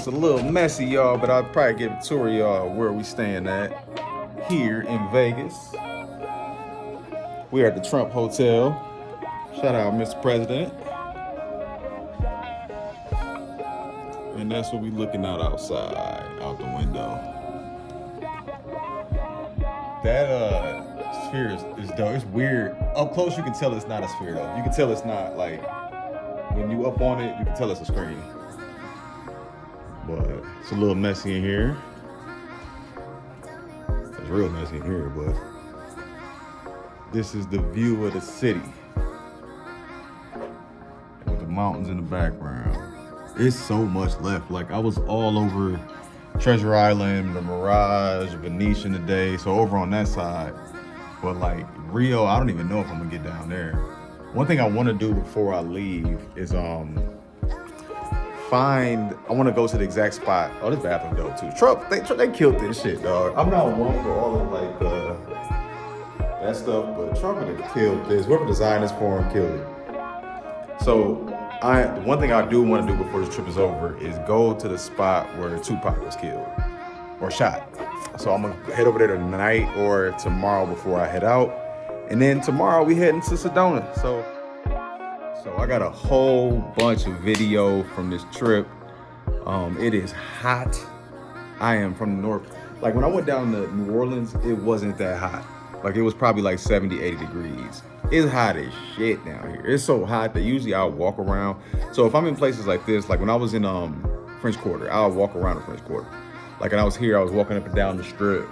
It's a little messy, y'all, but I'll probably give a tour of y'all where we staying at here in Vegas. We're at the Trump Hotel. Shout out, Mr. President. And that's what we looking out outside, out the window. That sphere is dope. It's weird. Up close, you can tell it's not a sphere, though. You can tell it's not, like, when you up on it, you can tell it's a screen. But it's a little messy in here. It's real messy in here, but this is the view of the city with the mountains in the background. It's so much left. Like, I was all over Treasure Island, the Mirage, Venetian today, so over on that side. But like Rio, I don't even know if I'm gonna get down there. One thing I want to do before I leave is I want to go to the exact spot. Oh, this bathroom dope too. Trump, they killed this shit, dog. I'm not one for all of like that stuff, but Trump would have killed this. Whoever designed this for him killed it. So one thing I do want to do before this trip is over is go to the spot where Tupac was killed or shot. So I'm gonna head over there tonight or tomorrow before I head out, and then tomorrow we heading to Sedona. So I got a whole bunch of video from this trip. It is hot. I am from the north. Like when I went down to New Orleans, it wasn't that hot. Like it was probably like 70, 80 degrees. It's hot as shit down here. It's so hot that usually I'll walk around. So if I'm in places like this, like when I was in French Quarter, I'll walk around the French Quarter. Like when I was here, I was walking up and down the strip,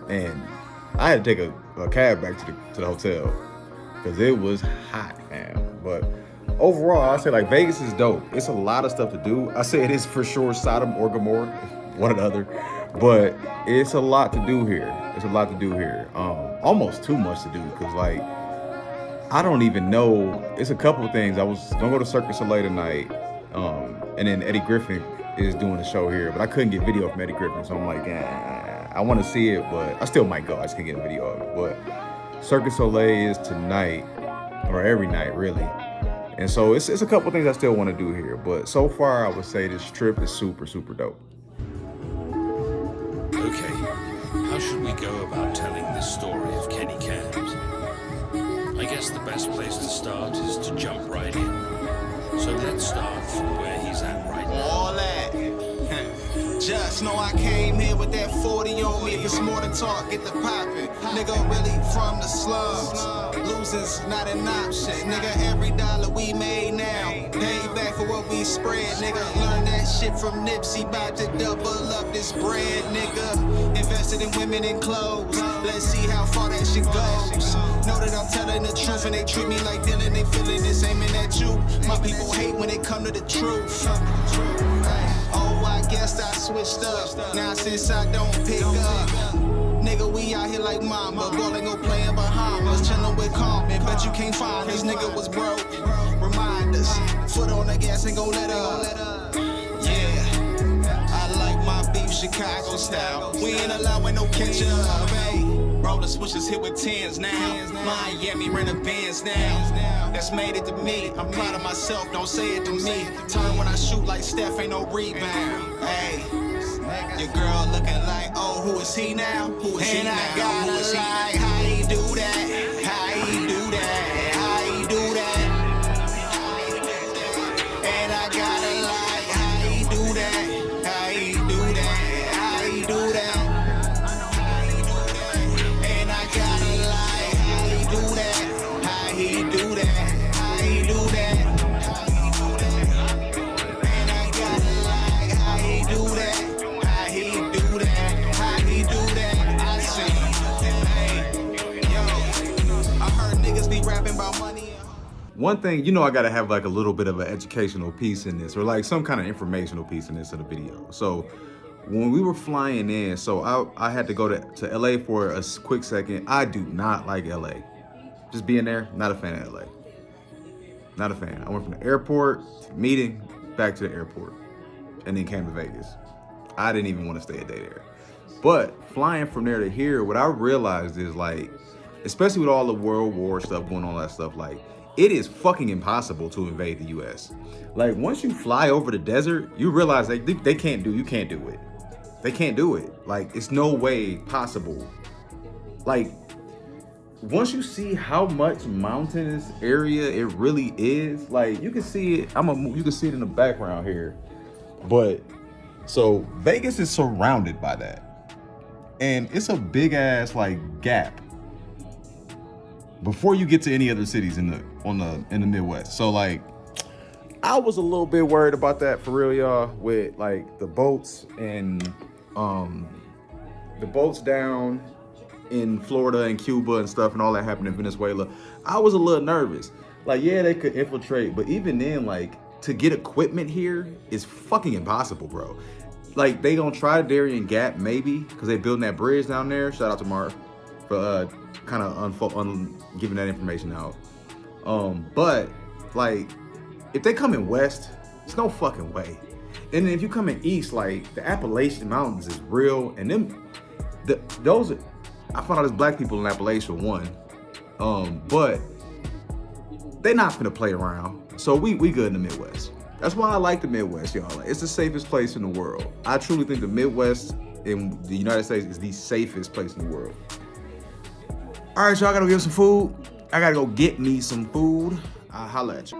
and I had to take a cab back to the hotel because it was hot, man. But overall, I say like Vegas is dope. It's a lot of stuff to do. I say it is for sure Sodom or Gomorrah, one or the other. But it's a lot to do here. It's a lot to do here. Almost too much to do because like I don't even know. It's a couple of things. I was gonna go to Cirque du Soleil tonight, and then Eddie Griffin is doing the show here, but I couldn't get video from Eddie Griffin, so I'm like, I want to see it, but I still might go. I just can't get a video of it. But Cirque du Soleil is tonight, or every night, really. And so it's a couple things I still want to do here, but so far I would say this trip is super, super dope. Okay, how should we go about telling this story of Kenny Camps? I guess the best place to start is to jump right in. So let's start from where he's at right now. All that. Just know I came here with that 40 on me. If it's more than talk, get the poppin'. Nigga, really from the slums. Losing's not an option. Nigga, every dollar we made now, pay back for what we spread. Nigga, learn that shit from Nipsey. About to double up this bread, nigga. Invested in women and clothes. Let's see how far that shit goes. Know that I'm telling the truth and they treat me like Dylan. They feeling this aiming at you. My people hate when they come to the truth. Oh, I guess I switched up. Now since I don't pick up, nigga, we out here like mama. Ballin' go playin' Bahamas, chillin' with Carmen. Bet you can't find this nigga was broke. Remind us, foot on the gas and go let up. Yeah, I like my beef Chicago style. We ain't allowing no ketchup, hey. Roller switches hit with 10s now. Miami rent a Benz now. That's made it to me. I'm proud of myself, don't say it to me. Turn when I shoot like Steph, ain't no rebound. Hey, your girl looking like, oh, who is he now? Who is he now? And I gotta like, how he do that? How he do that? How he do that? And I gotta like, how he do that? How he do that? How he do that? One thing, you know, I gotta have like a little bit of an educational piece in this, or like some kind of informational piece in this of the video. So when we were flying in, so I had to go to LA for a quick second. I do not like LA. Just being there, not a fan of LA. Not a fan. I went from the airport to the meeting, back to the airport, and then came to Vegas. I didn't even want to stay a day there. But flying from there to here, what I realized is like, especially with all the World War stuff going on, all that stuff, like, it is fucking impossible to invade the U.S. Like, once you fly over the desert, you realize you can't do it. They can't do it. Like, it's no way possible. Like, once you see how much mountainous area it really is, like, you can see it. You can see it in the background here. But so Vegas is surrounded by that, and it's a big ass like gap before you get to any other cities in the Midwest. So like, I was a little bit worried about that for real, y'all, with like the boats and the boats down in Florida and Cuba and stuff and all that happened in Venezuela. I was a little nervous. Like, yeah, they could infiltrate, but even then, like, to get equipment here is fucking impossible, bro. Like, they gonna try Darien Gap maybe, because they building that bridge down there. Shout out to Mark for kind of giving that information out. But like, if they come in west, it's no fucking way. And then if you come in east, like, the Appalachian Mountains is real, and I found out there's black people in Appalachia, one. But they're not gonna play around. So we good in the Midwest. That's why I like the Midwest, y'all. Like, it's the safest place in the world. I truly think the Midwest in the United States is the safest place in the world. All right, y'all, I gotta get some food. I gotta go get me some food. I'll holla at you.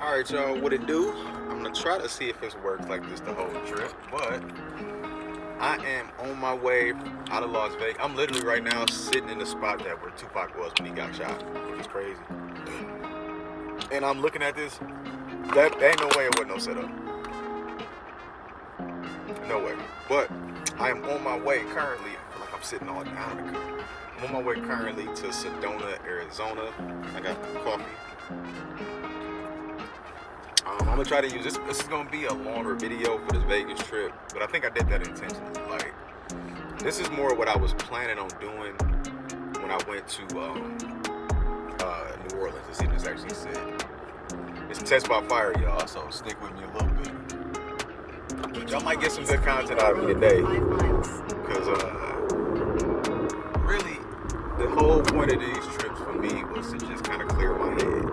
Alright, y'all, what it do? I'm gonna try to see if this works like this the whole trip, but I am on my way out of Las Vegas. I'm literally right now sitting in the spot that where Tupac was when he got shot, which is crazy. And I'm looking at this. That ain't no way it wasn't no setup. No way. But I am on my way currently. I feel like I'm sitting all down in the car. I'm on my way currently to Sedona, Arizona. I got coffee. I'm gonna try to use this. This is gonna be a longer video for this Vegas trip, but I think I did that intentionally. Like, this is more what I was planning on doing when I went to New Orleans to see this actually sit. It's Test by Fire, y'all, so stick with me a little bit. But y'all might get some good content out of me today, because really, the whole point of these trips for me was to just kind of clear my head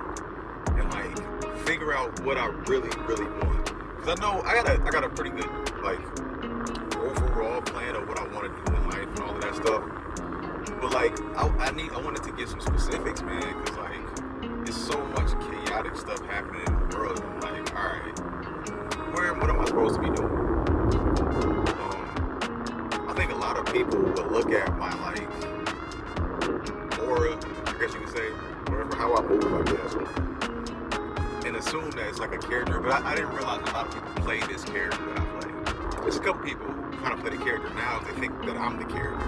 and like figure out what I really want. Because I know I got a pretty good like overall plan of what I want to do in life and all of that stuff. But like I wanted to get some specifics, man, because like it's so much chaotic stuff happening in the world. And I'm like, all right, what am I supposed to be doing? I think a lot of people will look at my like aura, I guess you could say, whatever, how I move, I guess, and assume that it's like a character, but I didn't realize a lot of people play this character that I play. There's a couple people who kind of play the character now, they think that I'm the character,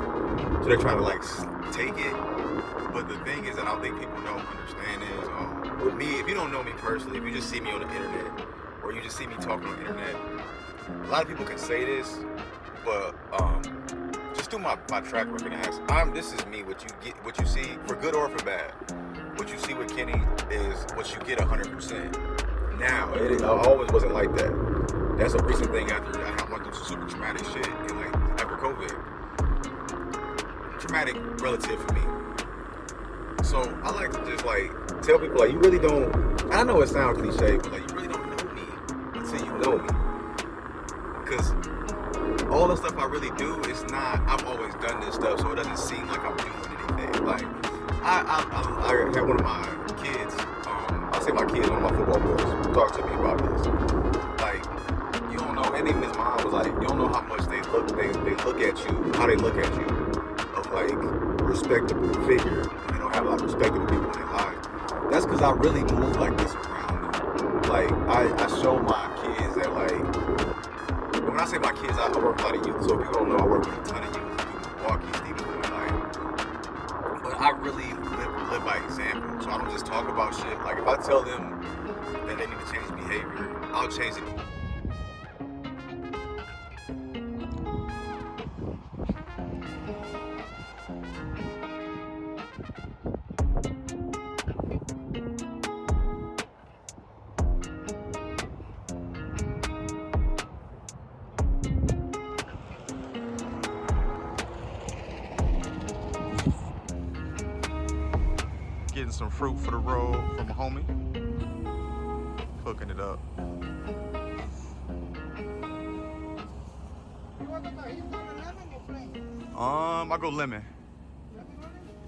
so they try to like take it, but the thing is that I don't think people don't understand is, with me, if you don't know me personally, if you just see me on the internet, or you just see me talking on the internet, a lot of people can say this, but just through my track record, this is me, what you see, for good or for bad. what you see with Kenny is what you get 100%. Now, it always wasn't like that. That's a recent thing after I went through some super traumatic shit, and like after COVID. Traumatic relative for me. So I like to just like tell people like you really don't. I know it sounds cliche, but like you really don't know me until you know me. Because all the stuff I really do is not. I've always done this stuff, so it doesn't seem like I'm doing anything. Like I had one of my kids. I say my kids, one of my football boys, talk to me about this. Like you don't know. And even his mom was like, you don't know how much they look at you, how they look at you. Like respectable figure. They don't have a lot of respectable people in their lives. That's because I really move like this around them. Like I show my kids that like when I say my kids, I work with a lot of youth. So if you don't know, I work with a ton of youth through Milwaukee, Stevensville, like. But I really live by example. So I don't just talk about shit. Like if I tell them that they need to change behavior, I'll change it. Getting some fruit for the road from a homie. Hooking it up. I go lemon.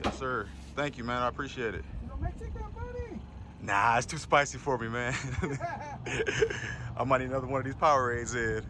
Yes, sir. Thank you, man. I appreciate it. Nah, it's too spicy for me, man. I might need another one of these Powerades in.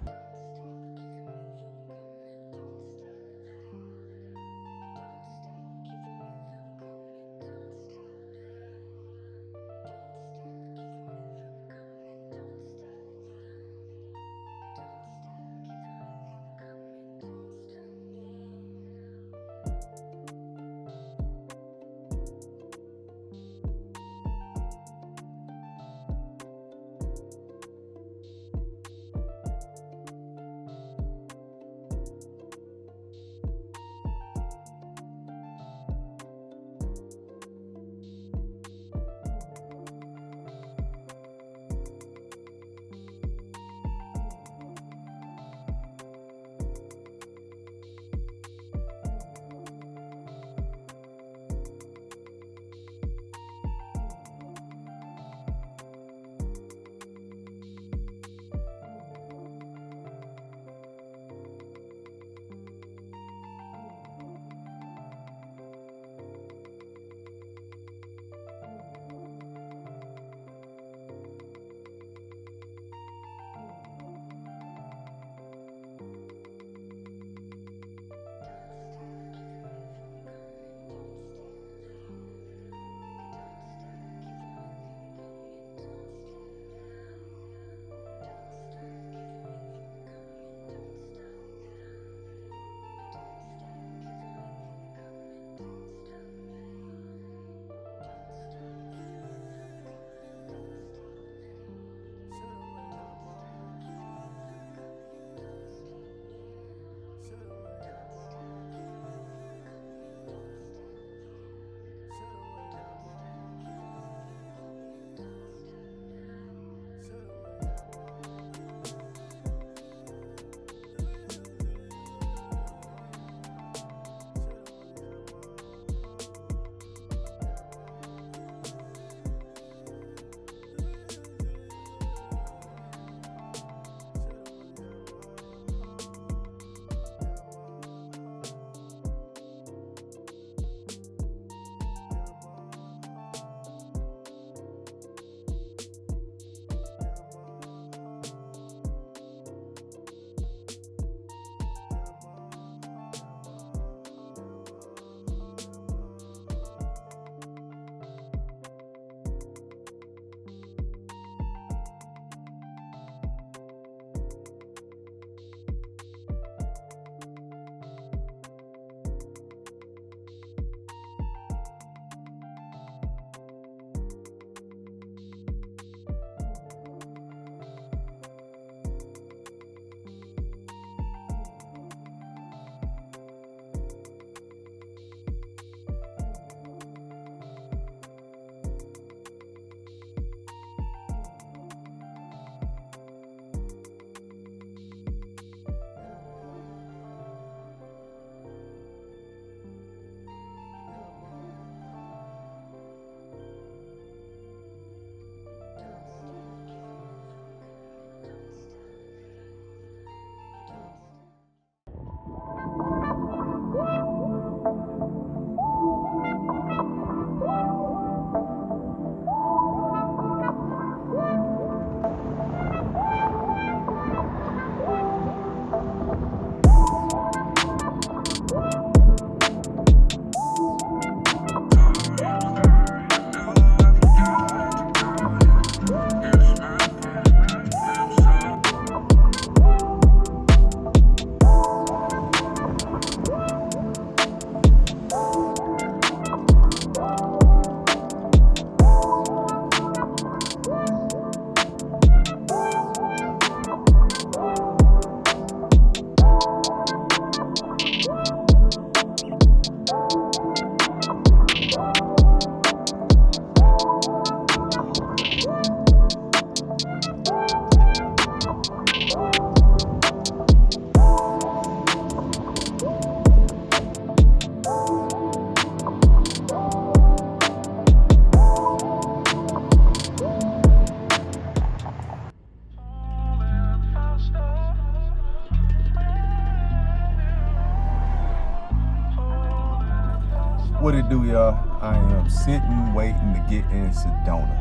What it do, y'all? I am sitting, waiting to get in Sedona.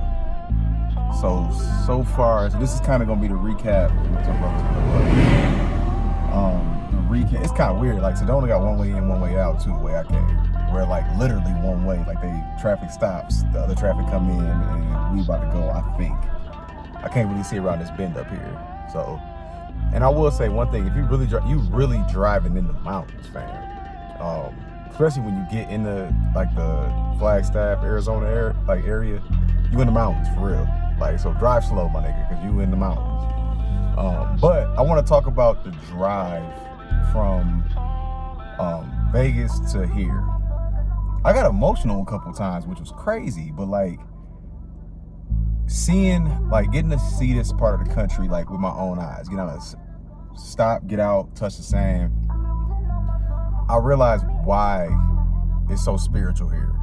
So far, so this is kind of gonna be the recap. The recap, it's kind of weird. Like, Sedona got one way in, one way out, too, the way I came. Where, like, literally one way. Like, traffic stops, the other traffic come in, and we about to go, I think. I can't really see around this bend up here. So, and I will say one thing, if you really driving in the mountains, fam. Especially when you get in the Flagstaff, Arizona area, you in the mountains for real. Like, so drive slow, my nigga, because you in the mountains. But I want to talk about the drive from Vegas to here. I got emotional a couple times, which was crazy, but like getting to see this part of the country like with my own eyes, stop, get out, touch the sand. I realized why it's so spiritual here.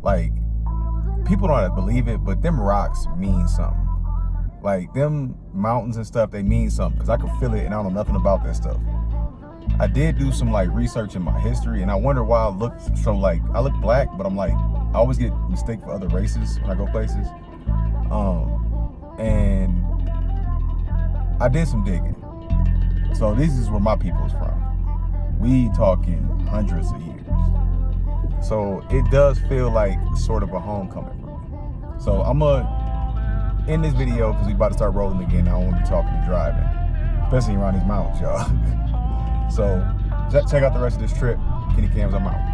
Like, people don't believe it, but them rocks mean something. Like, them mountains and stuff, they mean something, because I can feel it and I don't know nothing about that stuff. I did do some research in my history, and I wonder why I look so I look black, but I'm I always get mistaken for other races when I go places. And I did some digging. So this is where my people is from. We talking hundreds of years. So it does feel like sort of a homecoming for me. So I'm gonna end this video because we about to start rolling again. I don't want to be talking and driving, especially around these mountains, y'all. So check out the rest of this trip. Kenny Cams, I'm out.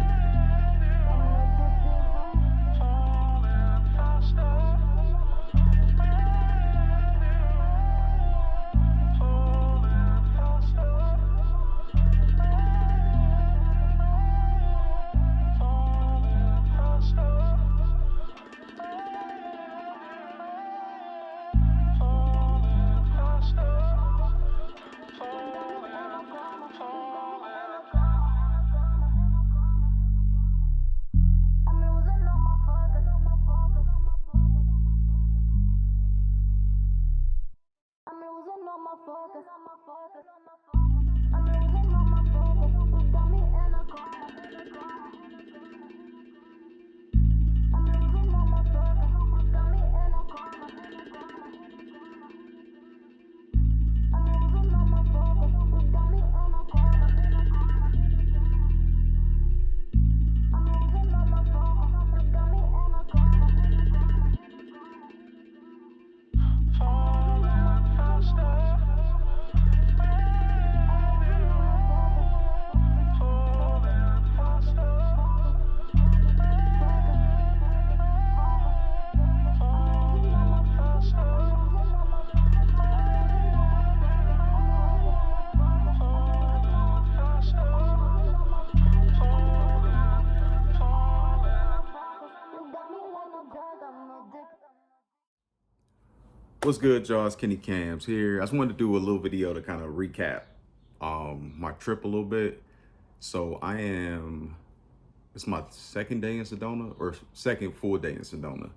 What's good, y'all? It's Kenny Cams here. I just wanted to do a little video to kind of recap my trip a little bit. So it's my second day in Sedona, or second full day in Sedona.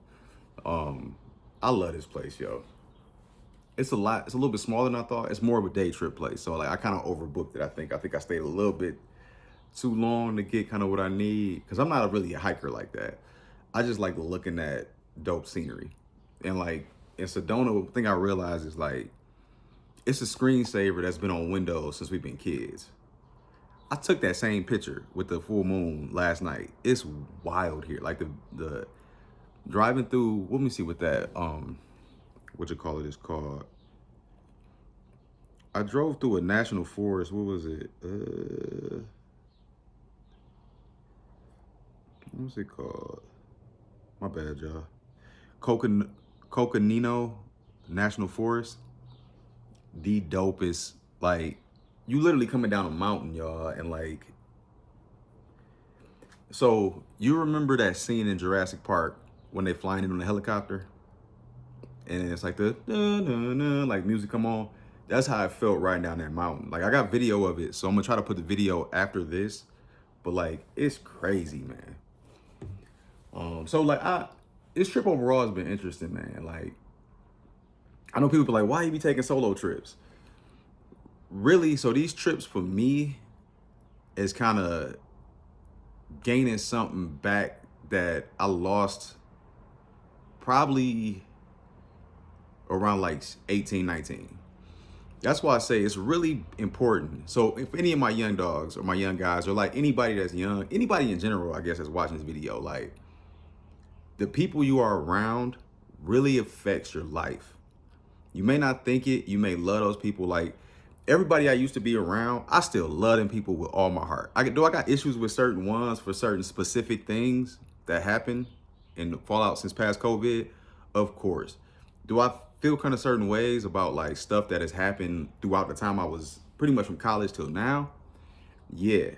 I love this place, yo. It's a little bit smaller than I thought. It's more of a day trip place. So I kind of overbooked it, I think. I think I stayed a little bit too long to get kind of what I need, because I'm not really a hiker like that. I just like looking at dope scenery. And in Sedona, the thing I realized is it's a screensaver that's been on Windows since we've been kids. I took that same picture with the full moon last night. It's wild here. Like the driving through, let me see what that, is called. I drove through a national forest. What was it? What was it called? My bad, y'all. Coconino National Forest. The dopest. You literally coming down a mountain, y'all, and so you remember that scene in Jurassic Park when they flying in on the helicopter, and it's like the music come on. That's how I felt right down that mountain. I got video of it, so I'm gonna try to put the video after this, but it's crazy, man. This trip overall has been interesting, man. I know people be like, why you be taking solo trips? Really, so these trips for me is kind of gaining something back that I lost probably around like 18, 19. That's why I say it's really important. So if any of my young dogs or my young guys or like anybody that's young, anybody in general, I guess, that's watching this video, like the people you are around really affects your life. You may not think it, you may love those people. Like everybody I used to be around, I still love them people with all my heart. I got issues with certain ones for certain specific things that happen in the fallout since past COVID? Of course. Do I feel kind of certain ways about like stuff that has happened throughout the time I was pretty much from college till now? Yeah.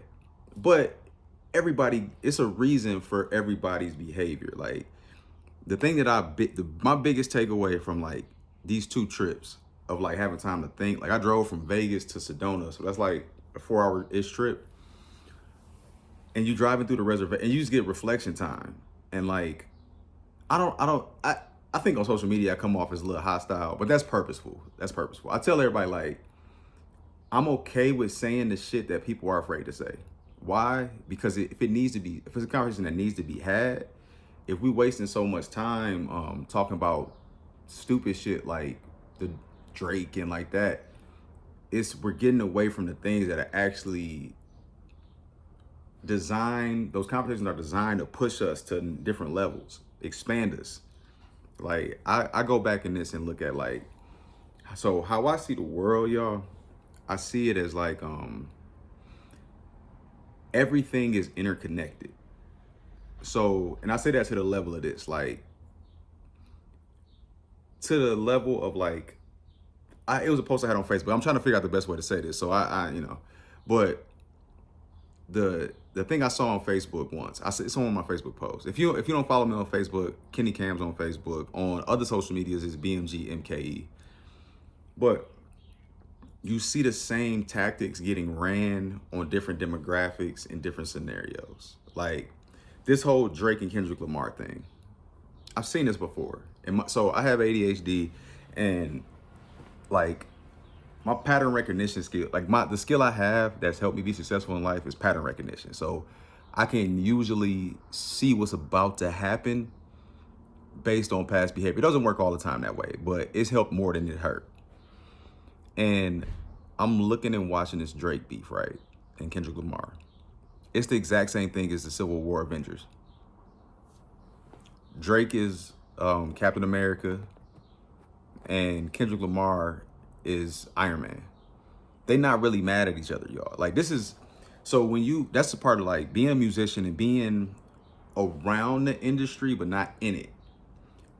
But everybody, it's a reason for everybody's behavior. Like the thing that my biggest takeaway from like these 2 trips of like having time to think, like I drove from Vegas to Sedona, so that's like a 4-hour-ish trip, and you driving through the reservation and you just get reflection time. And like I think on social media I come off as a little hostile, but that's purposeful. I tell everybody like I'm okay with saying the shit that people are afraid to say. Why? Because if it's a conversation that needs to be had, if we wasting so much time talking about stupid shit like the Drake and like that, we're getting away from the things that are actually designed. Those conversations are designed to push us to different levels, expand us. Like I go back in this and look at like, so how I see the world, y'all, I see it as like everything is interconnected. So, and I say that to the level of this, like to the level of like, it was a post I had on Facebook. I'm trying to figure out the best way to say this. So but the thing I saw on Facebook once, it's on my Facebook post. If you don't follow me on Facebook, Kenny Cam's on Facebook. On other social medias is BMG MKE. But you see the same tactics getting ran on different demographics in different scenarios. Like this whole Drake and Kendrick Lamar thing. I've seen this before. So I have ADHD, and like my pattern recognition skill, like the skill I have that's helped me be successful in life is pattern recognition. So I can usually see what's about to happen based on past behavior. It doesn't work all the time that way, but it's helped more than it hurt. And I'm looking and watching this Drake beef, right? And Kendrick Lamar. It's the exact same thing as the Civil War Avengers. Drake is Captain America, and Kendrick Lamar is Iron Man. They not really mad at each other, y'all. Like this is, so that's the part of like being a musician and being around the industry, but not in it.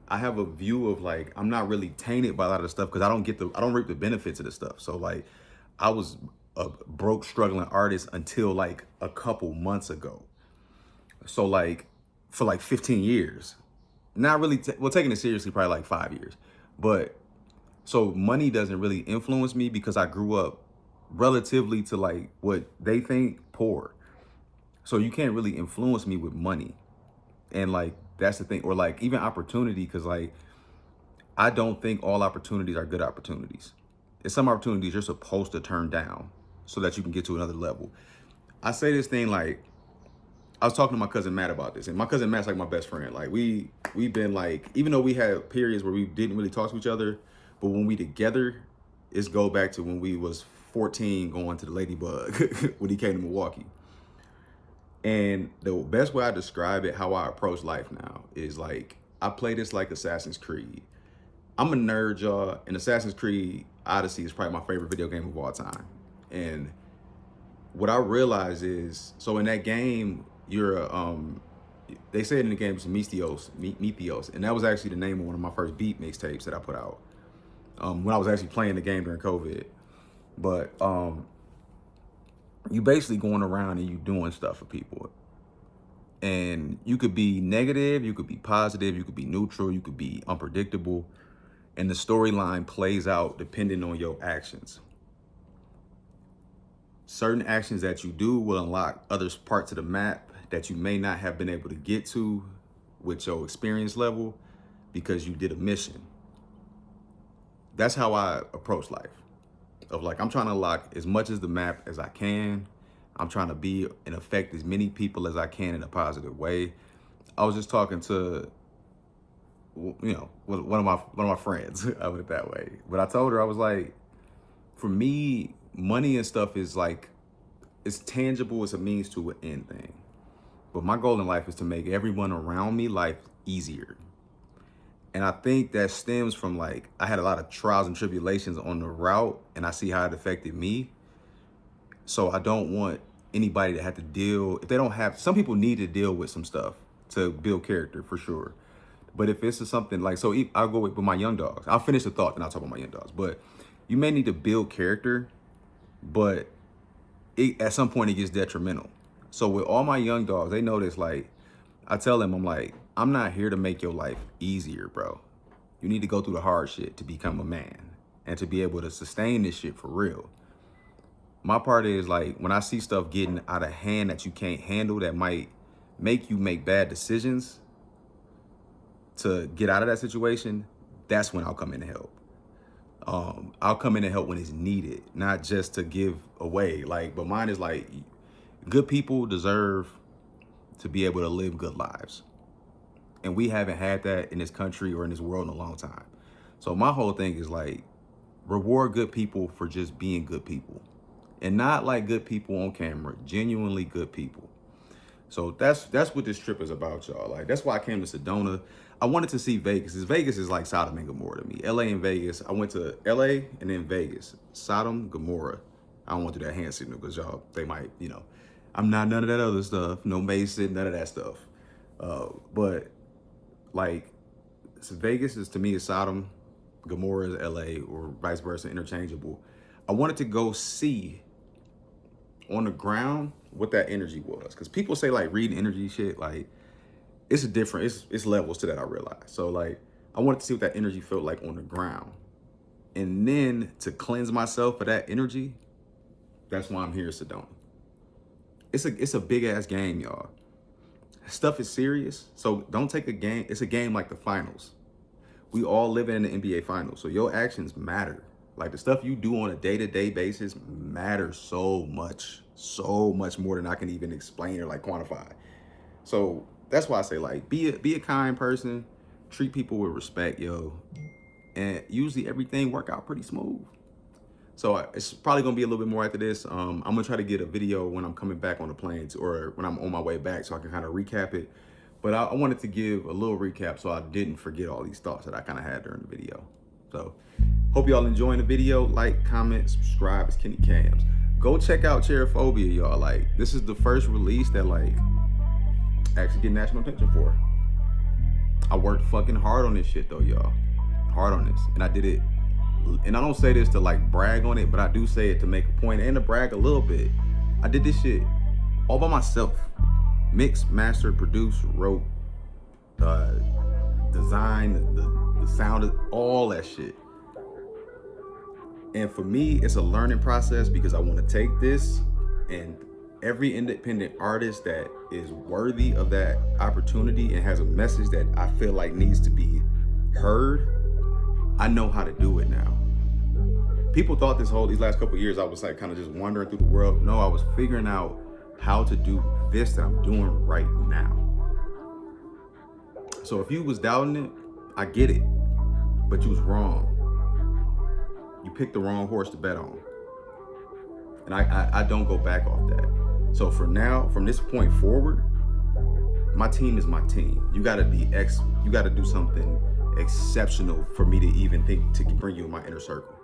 I have a view of like, I'm not really tainted by a lot of the stuff because I don't reap the benefits of the stuff. So like I was a broke, struggling artist until like a couple months ago. So like for like 15 years, not really, taking it seriously, probably like 5 years. But so money doesn't really influence me because I grew up relatively to like what they think poor. So you can't really influence me with money. And like, that's the thing. Or like even opportunity, because like, I don't think all opportunities are good opportunities. And some opportunities you're supposed to turn down so that you can get to another level. I say this thing like, I was talking to my cousin Matt about this, and my cousin Matt's like my best friend. Like we've been like, even though we had periods where we didn't really talk to each other, but when we together, it's go back to when we was 14 going to the Ladybug when he came to Milwaukee. And the best way I describe it, how I approach life now, is like, I play this like Assassin's Creed. I'm a nerd, y'all, and Assassin's Creed Odyssey is probably my favorite video game of all time. And what I realize is, so in that game, you're they say it in the game, it's Mythios, and that was actually the name of one of my first beat mixtapes that I put out when I was actually playing the game during COVID. But you basically going around and you doing stuff for people, and you could be negative, you could be positive, you could be neutral, you could be unpredictable, and the storyline plays out depending on your actions. Certain actions that you do will unlock other parts of the map that you may not have been able to get to with your experience level because you did a mission. That's how I approach life. Of like, I'm trying to unlock as much as the map as I can I'm trying to be and affect as many people as I can in a positive way. I was just talking to, one of my friends. I put it that way. But I told her, I was like, for me, money and stuff is like, it's tangible. It's a means to an end thing. But my goal in life is to make everyone around me life easier. And I think that stems from like, I had a lot of trials and tribulations on the route, and I see how it affected me. So I don't want anybody to have to deal, if they don't have, some people need to deal with some stuff to build character for sure. But if it's something like, so I'll go with my young dogs. I'll finish the thought, then I'll talk about my young dogs. But you may need to build character, but at some point it gets detrimental. So with all my young dogs, they know this. Like, I tell them, I'm like, I'm not here to make your life easier, bro. You need to go through the hard shit to become a man and to be able to sustain this shit for real. My part is like, when I see stuff getting out of hand that you can't handle, that might make you make bad decisions to get out of that situation, that's when I'll come in to help. I'll come in to help when it's needed, not just to give away. Like, but mine is like, good people deserve to be able to live good lives. And we haven't had that in this country or in this world in a long time. So my whole thing is like, reward good people for just being good people. And not like good people on camera, genuinely good people. So that's what this trip is about, y'all. Like, that's why I came to Sedona. I wanted to see Vegas. Vegas is like Sodom and Gomorrah to me. LA and Vegas. I went to LA and then Vegas. Sodom, Gomorrah. I don't want to do that hand signal because y'all, they might, I'm not none of that other stuff. No Mason, none of that stuff. But like, so Vegas is, to me, is Sodom. Gomorrah is LA, or vice versa, interchangeable. I wanted to go see on the ground what that energy was, because people say like reading energy shit, like it's a different, it's levels to that, I realize. So like, I wanted to see what that energy felt like on the ground, and then to cleanse myself of that energy. That's why I'm here in Sedona. It's a big ass game, y'all. Stuff is serious, so don't take a game. It's a game like the finals. We all live in the NBA finals, so your actions matter. Like, the stuff you do on a day-to-day basis matters so much more than I can even explain or like quantify. So that's why I say, like, be a kind person, treat people with respect, yo, and usually everything work out pretty smooth. So it's probably gonna be a little bit more after this. I'm gonna try to get a video when I'm coming back on the planes, or when I'm on my way back, so I can kind of recap it. But I wanted to give a little recap so I didn't forget all these thoughts that I kind of had during the video. So hope y'all enjoying the video. Like, comment, subscribe. It's Kenny Cams. Go check out Cherophobia, y'all. Like, this is the first release that like actually get national attention for. I worked fucking hard on this shit though, y'all. Hard on this. And I did it. And I don't say this to like brag on it, but I do say it to make a point and to brag a little bit. I did this shit all by myself. Mixed, mastered, produced, wrote, designed, the sound, all that shit. And for me, it's a learning process, because I want to take this, and every independent artist that is worthy of that opportunity and has a message that I feel like needs to be heard, I know how to do it now. People thought these last couple of years I was like kind of just wandering through the world. No, I was figuring out how to do this that I'm doing right now. So if you was doubting it, I get it, but you was wrong. You picked the wrong horse to bet on. And I don't go back off that. So for now, from this point forward, my team is my team. You gotta do something exceptional for me to even think to bring you in my inner circle.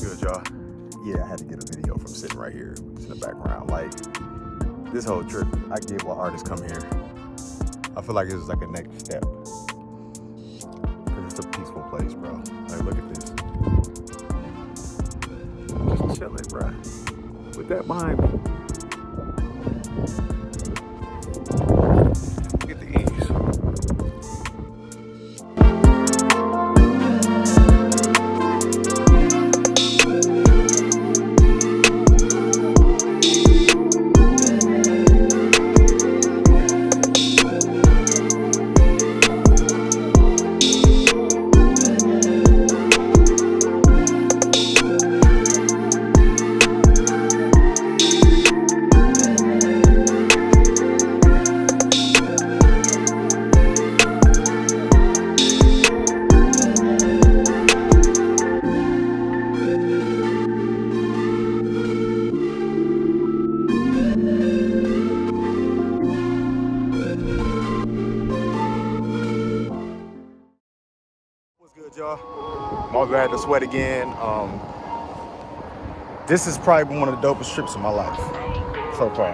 Good, y'all. Yeah, I had to get a video from sitting right here in the background. Like, this whole trip, I give all artists come here. I feel like it's like a next step. Cause it's a peaceful place, bro. Like, look at this. Just chilling, bro. With that behind me. Look at the ease. What's good, y'all? I'm all glad to sweat again. This is probably one of the dopest trips of my life so far.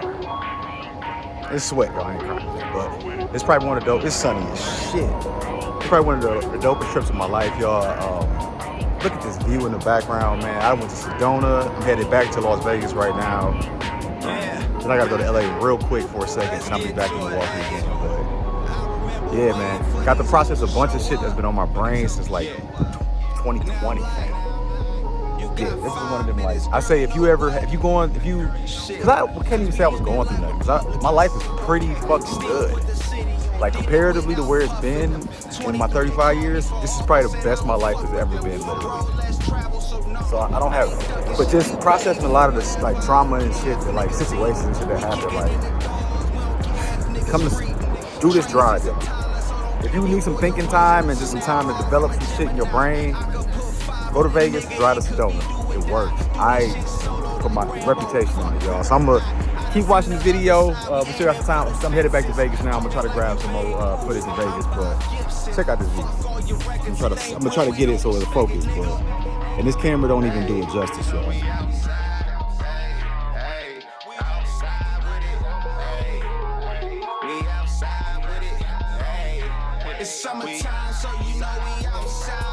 It's sweat, y'all. I ain't crying, but it's probably one of the dope. It's sunny as shit. It's probably one of the dopest trips of my life, y'all. Look at this view in the background, man. I went to Sedona. I'm headed back to Las Vegas right now. Then I gotta go to LA real quick for a second, and I'll be back in Milwaukee again. But yeah, man. Got to process a bunch of shit that's been on my brain since like 2020, man. Yeah, this is one of them, like, I say cause I can't even say I was going through nothing, cause my life is pretty fucking good. Like, comparatively to where it's been in my 35 years, this is probably the best my life has ever been, literally. So I don't have, but just processing a lot of this, like, trauma and shit, that, like, situations and shit that happen, like, come to do this drive, yo. If you need some thinking time and just some time to develop some shit in your brain, go to Vegas, drive to Sedona. It works. I put my reputation on it, y'all. So I'm gonna keep watching the video. We still got some time. So I'm headed back to Vegas now. I'm gonna try to grab some more footage in Vegas, but check out this video. I'm gonna try to get it so it'll focus, but and this camera don't even do it justice, y'all. It's summertime, so you know we outside.